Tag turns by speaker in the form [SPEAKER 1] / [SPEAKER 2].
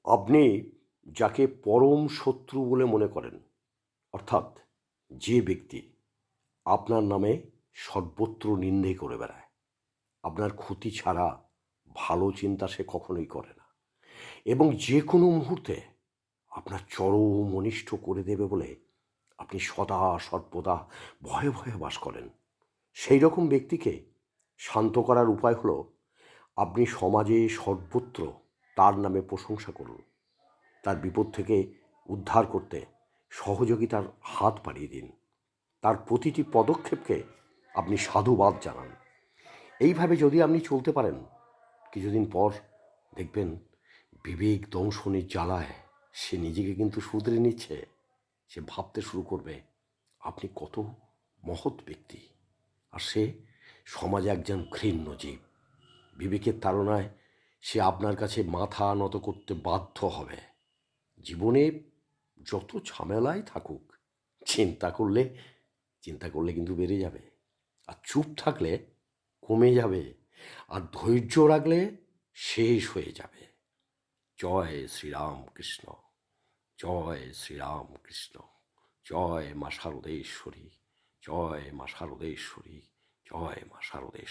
[SPEAKER 1] আপনি যাকে পরম শত্রু বলে মনে করেন, অর্থাৎ যে ব্যক্তি আপনার নামে সর্বত্র নিন্দে করে বেড়ায়, আপনার ক্ষতি ছাড়া ভালো চিন্তা সে কখনোই করে না, এবং যে কোনো মুহূর্তে আপনার চরম অনিষ্ট করে দেবে বলে আপনি সদা সর্বদা ভয়ে ভয়ে বাস করেন, সেই রকম ব্যক্তিকে শান্ত করার উপায় হলো আপনি সমাজে সর্বত্র তার নামে প্রশংসা করুন। তার বিপদ থেকে উদ্ধার করতে সহযোগিতার হাত বাড়িয়ে দিন। তার প্রতিটি পদক্ষেপকে আপনি সাধুবাদ জানান। এইভাবে যদি আপনি চলতে পারেন, কিছুদিন পর দেখবেন বিবেক দংশনের জ্বালায় সে নিজেকে কিন্তু শুধরে নিচ্ছে। সে ভাবতে শুরু করবে আপনি কত মহৎ ব্যক্তি, আর সে সমাজে একজন ঘৃণ্য জীব। বিবেকের তাড়নায় সে আপনার কাছে মাথা নত করতে বাধ্য হবে। জীবনে যত ঝামেলাই থাকুক, চিন্তা করলে কিন্তু বেড়ে যাবে, আর চুপ থাকলে কমে যাবে, আর ধৈর্য রাখলে শেষ হয়ে যাবে। জয় শ্রীরাম কৃষ্ণ, জয় শ্রীরাম কৃষ্ণ, জয় মা শারদেশ্বরী, জয় মা শারদেশ্বরী, জয় মা শারদেশ্বরী।